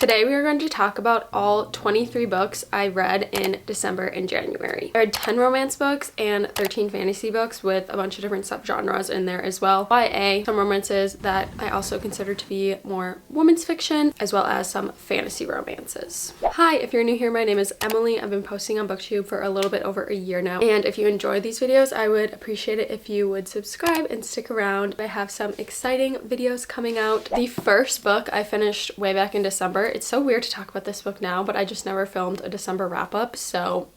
Today we are going to talk about all 23 books I read in December and January. I read 10 romance books and 13 fantasy books with a bunch of different subgenres in there as well. YA, some romances that I also consider to be more women's fiction, as well as some fantasy romances. Hi, if you're new here, my name is Emily. I've been posting on BookTube for a little bit over a year now, and if you enjoy these videos, I would appreciate it if you would subscribe and stick around. I have some exciting videos coming out. The first book I finished way back in December. It's so weird to talk about this book now, but I just never filmed a December wrap-up, so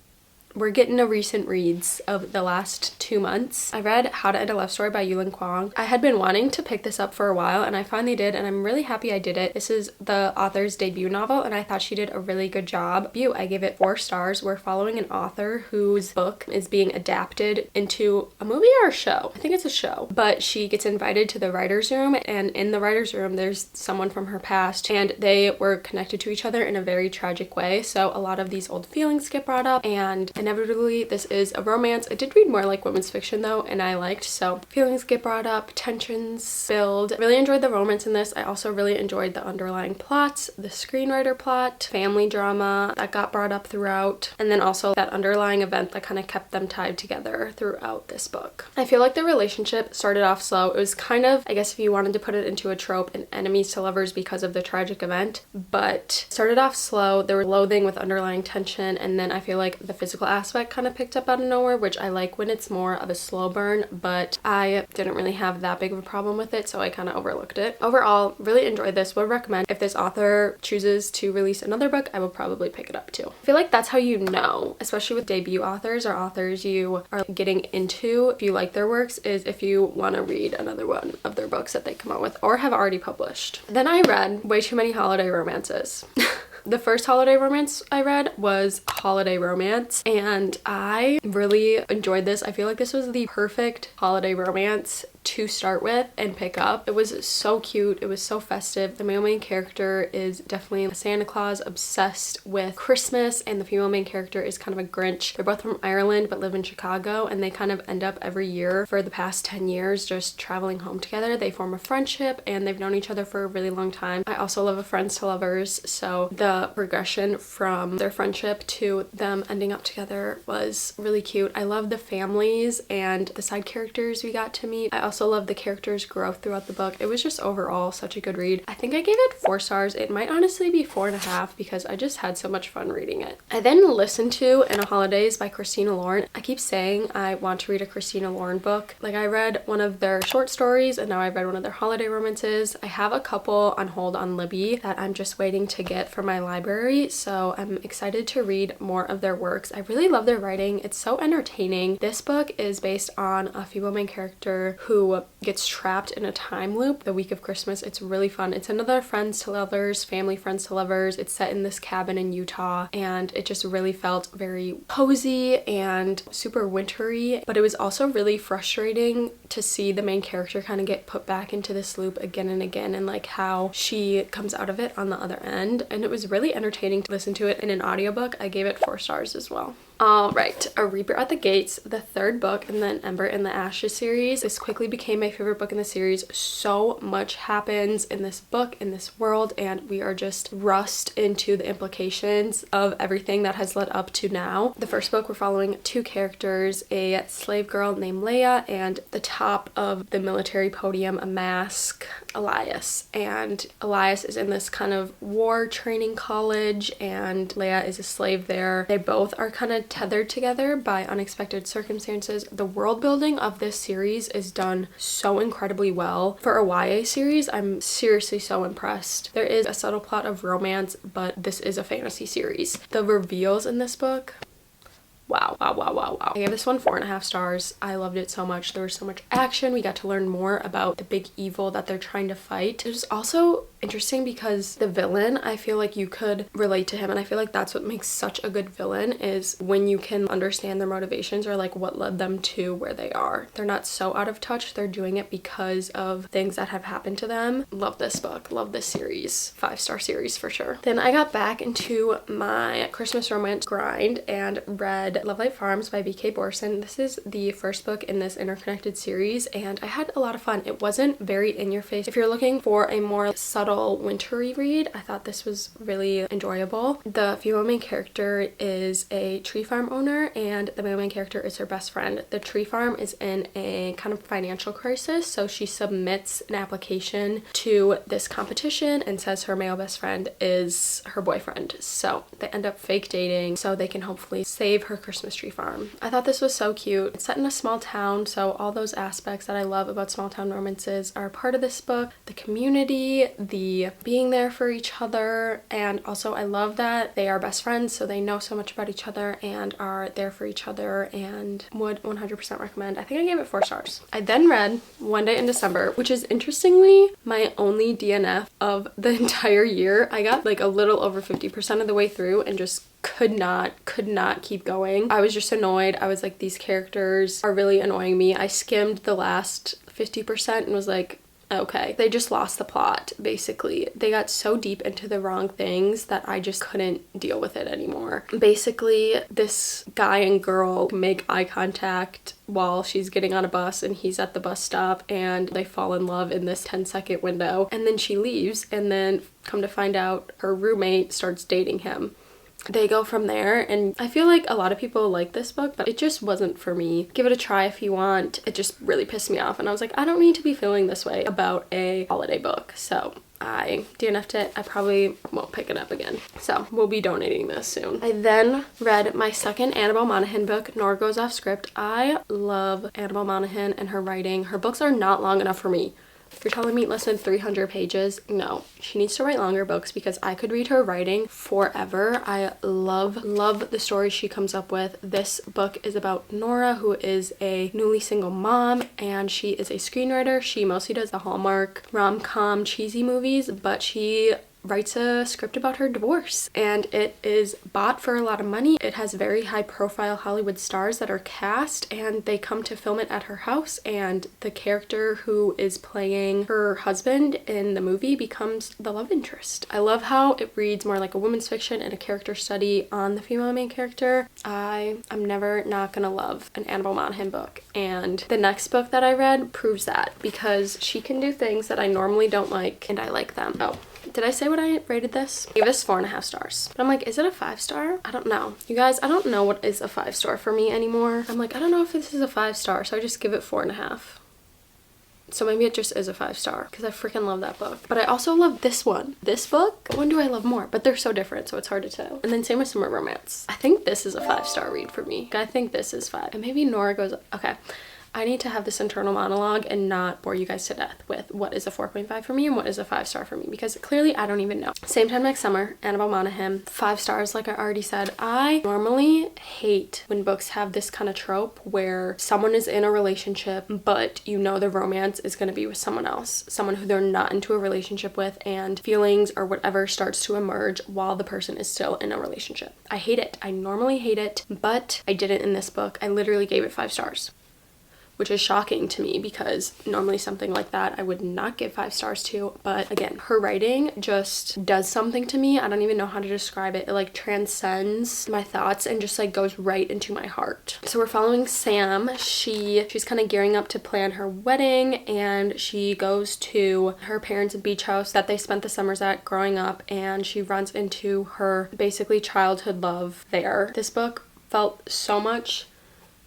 we're getting a recent reads of the last 2 months. I read How to End a Love Story by Yulin Kwong. I had been wanting to pick this up for a while, and I finally did, and I'm really happy I did it. This is the author's debut novel, and I thought she did a really good job. I gave it 4 stars. We're following an author whose book is being adapted into a movie or a show. I think it's a show. But she gets invited to the writer's room, and in the writer's room, there's someone from her past, and they were connected to each other in a very tragic way. So a lot of these old feelings get brought up, and inevitably this is a romance. I did read more like women's fiction though, and I liked, so feelings get brought up, tensions build. I really enjoyed the romance in this. I also really enjoyed the underlying plots, the screenwriter plot, family drama that got brought up throughout, and then also that underlying event that kind of kept them tied together throughout this book. I feel like the relationship started off slow. It was kind of, I guess if you wanted to put it into a trope, an enemies to lovers because of the tragic event, but started off slow. There was loathing with underlying tension, and then I feel like the physical aspect kind of picked up out of nowhere, which I like when it's more of a slow burn, but I didn't really have that big of a problem with it, so I kind of overlooked it. Overall, really enjoyed this. Would recommend. If this author chooses to release another book, I will probably pick it up too. I feel like that's how you know, especially with debut authors or authors you are getting into, if you like their works, is if you want to read another one of their books that they come out with or have already published. Then I read way too many holiday romances. The first holiday romance I read was Holiday Romance, and I really enjoyed this. I feel like this was the perfect holiday romance to start with and pick up. It was so cute. It was so festive. The male main character is definitely a Santa Claus obsessed with Christmas, and the female main character is kind of a Grinch. They're both from Ireland but live in Chicago, and they kind of end up every year for the past 10 years just traveling home together. They form a friendship, and they've known each other for a really long time. I also love a friends to lovers, so the progression from their friendship to them ending up together was really cute. I love the families and the side characters we got to meet. I also love the characters' growth throughout the book. It was just overall such a good read. I think I gave it 4 stars. It might honestly be 4.5 because I just had so much fun reading it. I then listened to In a Holidays by Christina Lauren. I keep saying I want to read a Christina Lauren book. Like, I read one of their short stories, and now I've read one of their holiday romances. I have a couple on hold on Libby that I'm just waiting to get for my library, so I'm excited to read more of their works. I really love their writing. It's so entertaining. This book is based on a female main character who gets trapped in a time loop the week of Christmas. It's really fun. It's another friends to lovers, family friends to lovers. It's set in this cabin in Utah, and it just really felt very cozy and super wintry, but it was also really frustrating to see the main character kind of get put back into this loop again and again, and like how she comes out of it on the other end. And it was really entertaining to listen to it in an audiobook. I gave it 4 stars as well. Alright, A Reaper at the Gates, the 3rd book in the Ember in the Ashes series. This quickly became my favorite book in the series. So much happens in this book, in this world, and we are just thrust into the implications of everything that has led up to now. The first book, we're following 2 characters, a slave girl named Leia, and the top of the military podium, a mask, Elias. And Elias is in this kind of war training college, and Leia is a slave there. They both are kind of tethered together by unexpected circumstances. The world building of this series is done so incredibly well. For a YA series, I'm seriously so impressed. There is a subtle plot of romance, but this is a fantasy series. The reveals in this book, wow. I gave this one 4.5 stars. I loved it so much. There was so much action. We got to learn more about the big evil that they're trying to fight. It was also interesting because the villain, I feel like you could relate to him, and I feel like that's what makes such a good villain, is when you can understand their motivations or like what led them to where they are. They're not so out of touch. They're doing it because of things that have happened to them. Love this book. Love this series. 5-star series for sure. Then I got back into my Christmas romance grind and read Love Light Farms by B.K. Borson. This is the first book in this interconnected series, and I had a lot of fun. It wasn't very in your face. If you're looking for a more subtle little wintry read. I thought this was really enjoyable. The female main character is a tree farm owner and the male main character is her best friend. The tree farm is in a kind of financial crisis, so she submits an application to this competition and says her male best friend is her boyfriend. So they end up fake dating so they can hopefully save her Christmas tree farm. I thought this was so cute. It's set in a small town, so all those aspects that I love about small town romances are a part of this book. The community, the being there for each other, and also I love that they are best friends, so they know so much about each other and are there for each other, and would 100% recommend. I think I gave it 4 stars. I then read One Day in December, which is interestingly my only DNF of the entire year. I got like a little over 50% of the way through and just could not keep going. I was just annoyed. I was like, these characters are really annoying me. I skimmed the last 50% and was like, okay, they just lost the plot, basically. They got so deep into the wrong things that I just couldn't deal with it anymore. Basically, this guy and girl make eye contact while she's getting on a bus and he's at the bus stop, and they fall in love in this 10-second window, and then she leaves, and then come to find out her roommate starts dating him. They go from there, and I feel like a lot of people like this book, but it just wasn't for me. Give it a try if you want. It just really pissed me off, and I was like, I don't need to be feeling this way about a holiday book. So I DNF'd it. I probably won't pick it up again. So we'll be donating this soon. I then read my second Annabelle Monaghan book, Nora Goes Off Script. I love Annabelle Monaghan and her writing. Her books are not long enough for me. You're telling me less than 300 pages? No, she needs to write longer books because I could read her writing forever. I love the stories she comes up with. This book is about Nora, who is a newly single mom, and she is a screenwriter. She mostly does the Hallmark rom-com cheesy movies, but she writes a script about her divorce, and it is bought for a lot of money. It has very high profile Hollywood stars that are cast, and they come to film it at her house, and the character who is playing her husband in the movie becomes the love interest. I love how it reads more like a women's fiction and a character study on the female main character. I'm never not gonna love an Annabelle Monaghan book, and the next book that I read proves that, because she can do things that I normally don't like and I like them. Oh, did I say what I rated this? I gave this 4.5 stars. But I'm like, is it a 5-star? I don't know. You guys, I don't know what is a 5-star for me anymore. I'm like, I don't know if this is a 5-star, so I just give it 4.5. So maybe it just is a 5-star because I freaking love that book. But I also love this one. This book, when do I love more? But they're so different, so it's hard to tell. And then same with Summer Romance. I think this is a 5-star read for me. I think this is 5. And maybe Nora Goes, okay. I need to have this internal monologue and not bore you guys to death with what is a 4.5 for me and what is a 5-star for me, because clearly I don't even know. Same time next summer, Annabelle Monaghan, 5 stars like I already said. I normally hate when books have this kind of trope where someone is in a relationship but you know the romance is going to be with someone else, someone who they're not into a relationship with, and feelings or whatever starts to emerge while the person is still in a relationship. I hate it. I normally hate it, but I didn't in this book. I literally gave it 5 stars. Which is shocking to me because normally something like that I would not give 5 stars to. But again, her writing just does something to me. I don't even know how to describe it. It like transcends my thoughts and just like goes right into my heart. So we're following Sam. She's kind of gearing up to plan her wedding, and she goes to her parents' beach house that they spent the summers at growing up, and she runs into her basically childhood love there. This book felt so much,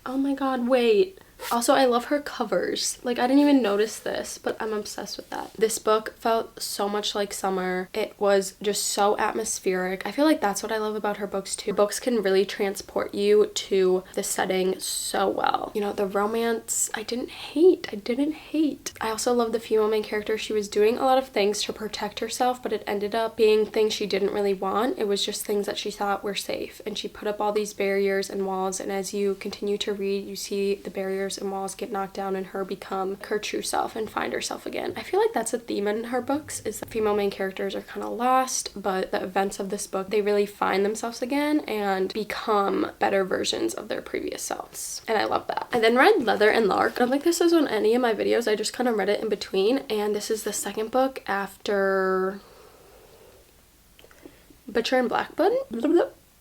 oh my god, wait. Also, I love her covers. Like, I didn't even notice this, but I'm obsessed with that. This book felt so much like summer. It was just so atmospheric. I feel like that's what I love about her books too. Books can really transport you to the setting so well. You know, the romance, I didn't hate. I also love the female main character. She was doing a lot of things to protect herself, but it ended up being things she didn't really want. It was just things that she thought were safe, and she put up all these barriers and walls, and as you continue to read, you see the barriers and walls get knocked down and her become her true self and find herself again. I feel like that's a theme in her books, is that female main characters are kind of lost, but the events of this book, they really find themselves again and become better versions of their previous selves. And I love that. I then read Leather and Lark. I don't think this is on any of my videos. I just kind of read it in between, and this is the second book after Butcher and Blackbird.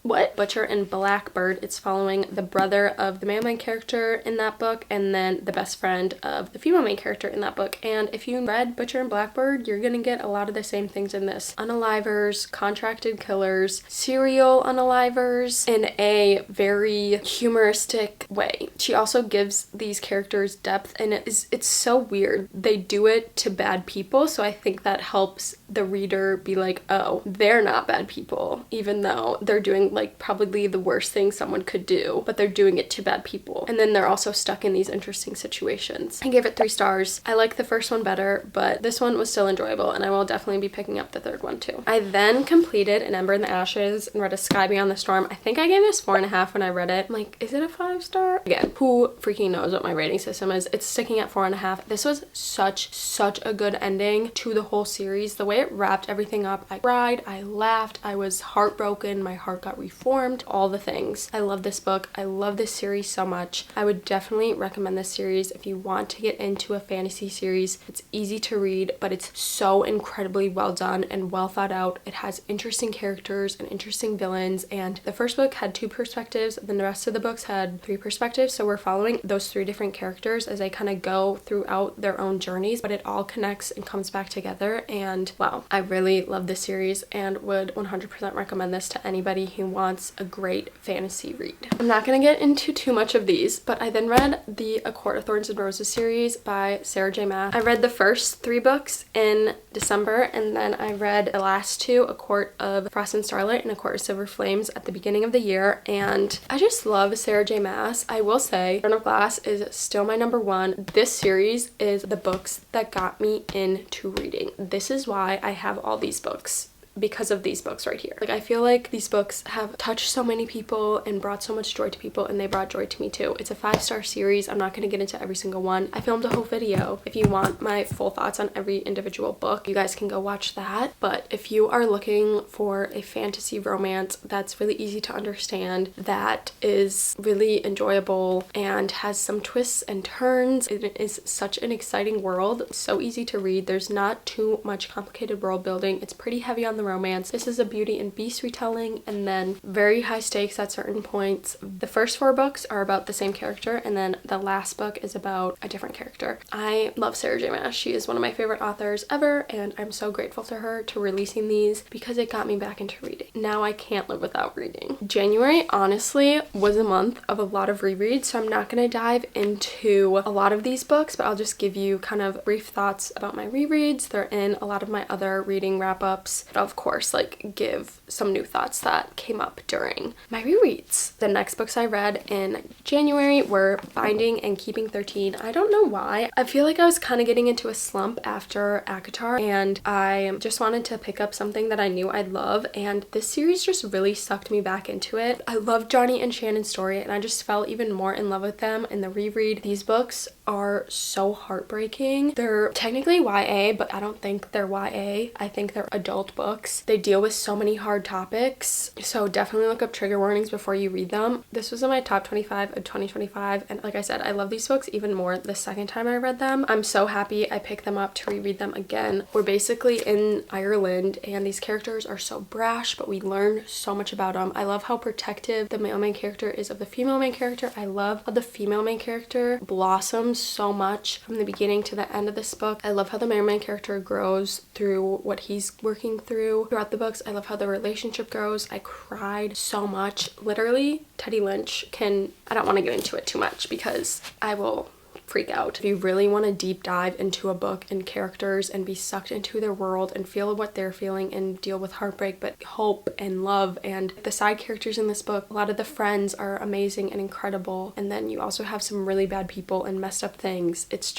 What? Butcher and Blackbird. It's following the brother of the male main character in that book and then the best friend of the female main character in that book. And if you read Butcher and Blackbird, you're gonna get a lot of the same things in this. Unalivers, contracted killers, serial unalivers in a very humoristic way. She also gives these characters depth, and it's so weird. They do it to bad people, so I think that helps the reader be like, oh, they're not bad people, even though they're doing like probably the worst thing someone could do, but they're doing it to bad people. And then they're also stuck in these interesting situations. I gave it 3 stars. I like the first one better, but this one was still enjoyable, and I will definitely be picking up the 3rd one too. I then completed An Ember in the Ashes and read A Sky Beyond the Storm. I think I gave this 4.5 when I read it. I'm like, is it a 5-star? Again, who freaking knows what my rating system is? It's sticking at 4.5. This was such a good ending to the whole series. The way it wrapped everything up, I cried, I laughed, I was heartbroken, my heart got reformed, all the things. I love this book. I love this series so much. I would definitely recommend this series if you want to get into a fantasy series. It's easy to read, but it's so incredibly well done and well thought out. It has interesting characters and interesting villains, and the first book had 2 perspectives, then the rest of the books had 3 perspectives, so we're following those 3 different characters as they kind of go throughout their own journeys, but it all connects and comes back together. And wow, I really love this series and would 100% recommend this to anybody who wants a great fantasy read. I'm not going to get into too much of these, but I then read the A Court of Thorns and Roses series by Sarah J. Maas. I read the first 3 books in December, and then I read the last 2, A Court of Frost and Starlight and A Court of Silver Flames, at the beginning of the year, and I just love Sarah J. Maas. I will say Throne of Glass is still my number 1. This series is the books that got me into reading. This is why I have all these books, because of these books right here. Like, I feel like these books have touched so many people and brought so much joy to people, and they brought joy to me too. It's a 5-star series. I'm not going to get into every single one. I filmed a whole video. If you want my full thoughts on every individual book, you guys can go watch that. But if you are looking for a fantasy romance that's really easy to understand, that is really enjoyable and has some twists and turns, it is such an exciting world. It's so easy to read. There's not too much complicated world building. It's pretty heavy on the romance. This is a Beauty and Beast retelling, and then very high stakes at certain points. The first 4 books are about the same character, and then the last book is about a different character. I love Sarah J. Maas. She is one of my favorite authors ever, and I'm so grateful to her to releasing these because it got me back into reading. Now I can't live without reading. January honestly was a month of a lot of rereads, so I'm not going to dive into a lot of these books, but I'll just give you kind of brief thoughts about my rereads. They're in a lot of my other reading wrap-ups, but of course, like, give some new thoughts that came up during my rereads. The next books I read in January were Binding and Keeping 13. I don't know why. I feel like I was kind of getting into a slump after ACOTAR, and I just wanted to pick up something that I knew I'd love, and this series just really sucked me back into it. I love Johnny and Shannon's story, and I just fell even more in love with them in the reread. These books are so heartbreaking. They're technically YA, but I don't think they're YA. I think they're adult books. They deal with so many hard topics, so definitely look up trigger warnings before you read them. This was in my top 25 of 2025, and like I said, I love these books even more the second time I read them. I'm so happy I picked them up to reread them again. We're basically in Ireland, and these characters are so brash, but we learn so much about them. I love how protective the male main character is of the female main character. I love how the female main character blossoms so much from the beginning to the end of this book. I love how the male main character grows through what he's working through throughout the books. I love how the relationship grows. I cried so much. Literally, Teddy Lynch I don't want to get into it too much because I will freak out. If you really want to deep dive into a book and characters and be sucked into their world and feel what they're feeling and deal with heartbreak but hope and love, and the side characters in this book, a lot of the friends are amazing and incredible, and then you also have some really bad people and messed up things. It's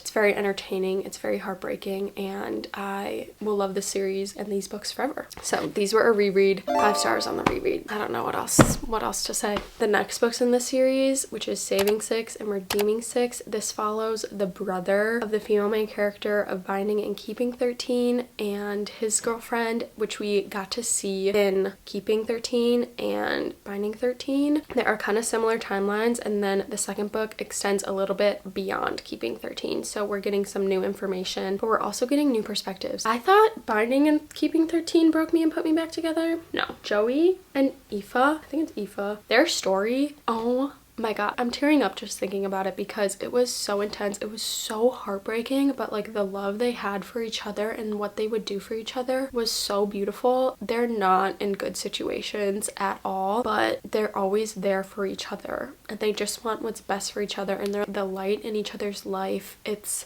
very entertaining, it's very heartbreaking, and I will love this series and these books forever. So these were a reread, 5 stars on the reread. I don't know what else to say. The next books in the series, which is Saving 6 and Redeeming 6, this This follows the brother of the female main character of Binding and Keeping 13 and his girlfriend, which we got to see in Keeping 13 and Binding 13. There are kind of similar timelines, and then the second book extends a little bit beyond Keeping 13, so we're getting some new information, but we're also getting new perspectives. I thought Binding and Keeping 13 broke me and put me back together. No. Joey and Aoife, I think it's Aoife, their story, oh my god, I'm tearing up just thinking about it because it was so intense. It was so heartbreaking, but like the love they had for each other and what they would do for each other was so beautiful. They're not in good situations at all, but they're always there for each other and they just want what's best for each other, and they're the light in each other's life. It's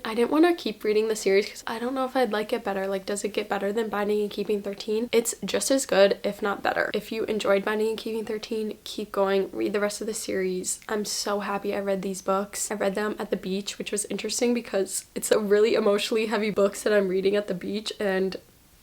I didn't want to keep reading the series because I don't know if I'd like it better. Like, does it get better than Binding and Keeping 13? It's just as good, if not better. If you enjoyed Binding and Keeping 13, keep going. Read the rest of the series. I'm so happy I read these books. I read them at the beach, which was interesting because it's a really emotionally heavy books that I'm reading at the beach, and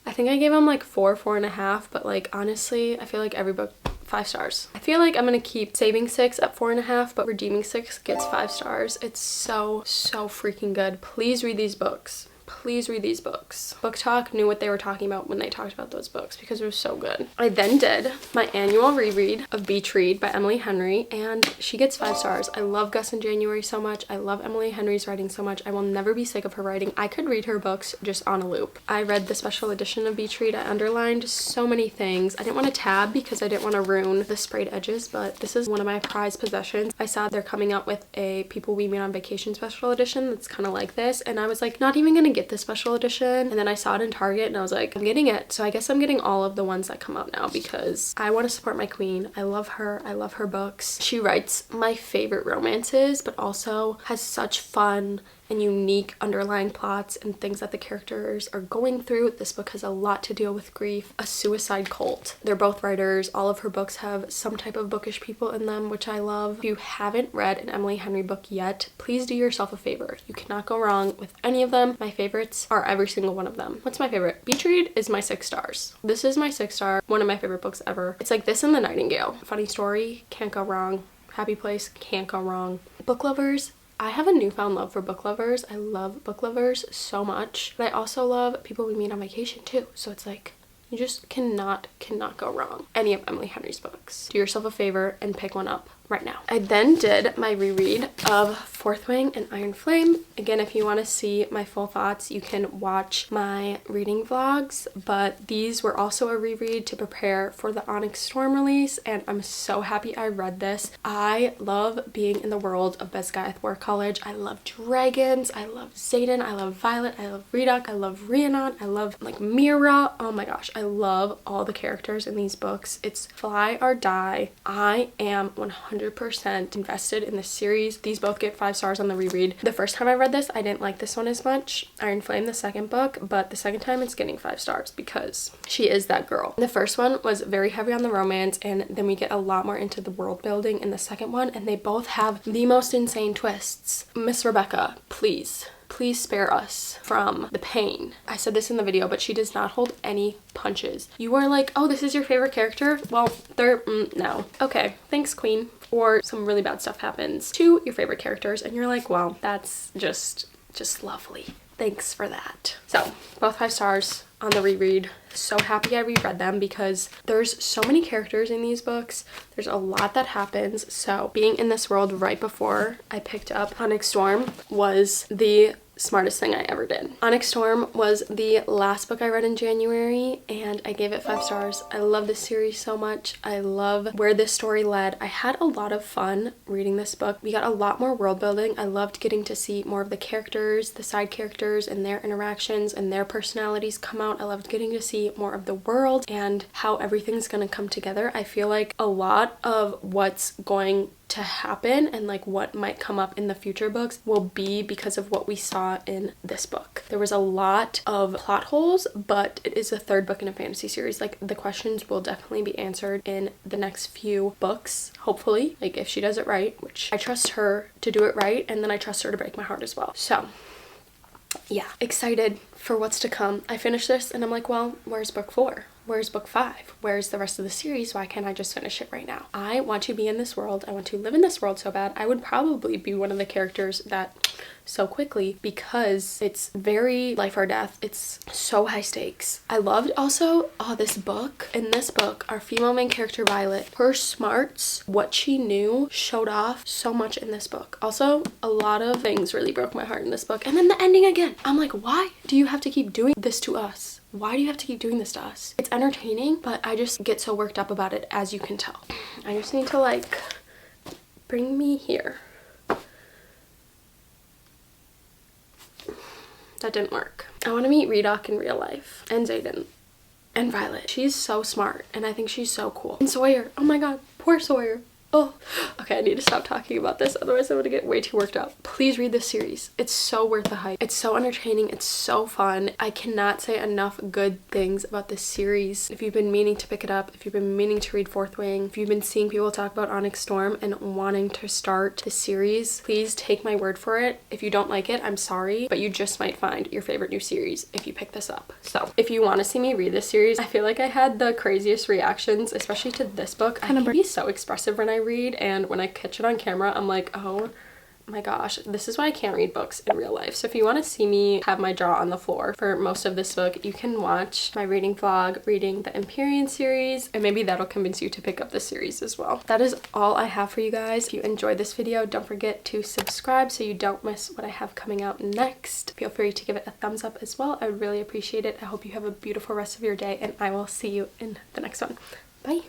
I think I gave them like 4.5, but like honestly, I feel like every book 5 stars. I feel like I'm gonna keep saving 6 at 4.5, but redeeming 6 gets 5 stars. It's so freaking good. Please read these books. Please read these books. Book Talk knew what they were talking about when they talked about those books because it was so good. I then did my annual reread of Beach Read by Emily Henry, and she gets 5 stars. I love Gus in January so much. I love Emily Henry's writing so much. I will never be sick of her writing. I could read her books just on a loop. I read the special edition of Beach Read. I underlined so many things. I didn't want to tab because I didn't want to ruin the sprayed edges, but this is one of my prized possessions. I saw they're coming out with a People We Meet on Vacation special edition that's kind of like this, and I was like, not even gonna get this special edition, and then I saw it in Target and I was like, I'm getting it. So I guess I'm getting all of the ones that come out now because I want to support my queen. I love her. I love her books. She writes my favorite romances, but also has such fun and unique underlying plots and things that the characters are going through. This book has a lot to deal with grief, a suicide cult. They're both writers. All of her books have some type of bookish people in them, which I love. If you haven't read an Emily Henry book yet, please do yourself a favor. You cannot go wrong with any of them. My favorites are every single one of them. What's my favorite? Beach Read is my 6 stars. This is my 6 star, one of my favorite books ever. It's like this and The Nightingale. Funny story, can't go wrong. Happy Place, can't go wrong. Book lovers, I have a newfound love for book lovers. I love book lovers so much. But I also love People We Meet on Vacation too. So it's like, you just cannot go wrong. Any of Emily Henry's books. Do yourself a favor and pick one up right now. I then did my reread of Fourth Wing and Iron Flame. Again, if you want to see my full thoughts, you can watch my reading vlogs, but these were also a reread to prepare for the Onyx Storm release, and I'm so happy I read this. I love being in the world of Besgaeth War College. I love dragons, I love Xaden, I love Violet, I love Redok, I love Rhiannon, I love like Mira. Oh my gosh, I love all the characters in these books. It's fly or die. I am 100% invested in this series. These both get 5 stars on the reread. The first time I read this, I didn't like this one as much. Iron Flame, the second book, but the second time it's getting 5 stars because she is that girl. The first one was very heavy on the romance, and then we get a lot more into the world building in the second one, and they both have the most insane twists. Miss Rebecca, please spare us from the pain. I said this in the video, but she does not hold any punches. You are like, oh, this is your favorite character? Well, they're, no. Okay, thanks, queen. Or some really bad stuff happens to your favorite characters, and you're like, well, that's just lovely. Thanks for that. So, both 5 stars on the reread. So happy I reread them because there's so many characters in these books. There's a lot that happens. So being in this world right before I picked up Onyx Storm was the smartest thing I ever did. Onyx Storm was the last book I read in January, and I gave it 5 stars. I love this series so much. I love where this story led. I had a lot of fun reading this book. We got a lot more world building. I loved getting to see more of the characters, the side characters, and their interactions and their personalities come out. I loved getting to see more of the world and how everything's gonna come together. I feel like a lot of what's going to happen and like what might come up in the future books will be because of what we saw in this book. There was a lot of plot holes, but it is the 3rd book in a fantasy series. Like, the questions will definitely be answered in the next few books, hopefully, like if she does it right, which I trust her to do it right, and then I trust her to break my heart as well. So yeah, excited for what's to come. I finished this and I'm like, well, where's book 4? where's book 5? Where's the rest of the series? Why can't I just finish it right now? I want to be in this world. I want to live in this world so bad. I would probably be one of the characters that so quickly, because it's very life or death. It's so high stakes. I loved also, this book. In this book, our female main character Violet, her smarts, what she knew, showed off so much in this book. Also, a lot of things really broke my heart in this book. And then the ending again. I'm like, why do you have to keep doing this to us? Why do you have to keep doing this to us? It's entertaining, but I just get so worked up about it, as you can tell. I just need to like bring me here. That didn't work. I want to meet Redoc in real life, and Zayden, and Violet. She's so smart, and I think she's so cool. And Sawyer, oh my god, poor Sawyer. Oh, okay, I need to stop talking about this, otherwise I'm gonna get way too worked up. Please read this series. It's so worth the hype. It's so entertaining. It's so fun. I cannot say enough good things about this series. If you've been meaning to pick it up, if you've been meaning to read Fourth Wing, if you've been seeing people talk about Onyx Storm and wanting to start the series, please take my word for it. If you don't like it, I'm sorry, but you just might find your favorite new series if you pick this up. So if you want to see me read this series, I feel like I had the craziest reactions, especially to this book. I can be so expressive when I read, and when I catch it on camera, I'm like, oh my gosh, this is why I can't read books in real life. So if you want to see me have my jaw on the floor for most of this book, you can watch my reading vlog reading the Empyrean series, and maybe that'll convince you to pick up the series as well. That is all I have for you guys. If you enjoyed this video, don't forget to subscribe so you don't miss what I have coming out next. Feel free to give it a thumbs up as well. I would really appreciate it. I hope you have a beautiful rest of your day, and I will see you in the next one. Bye.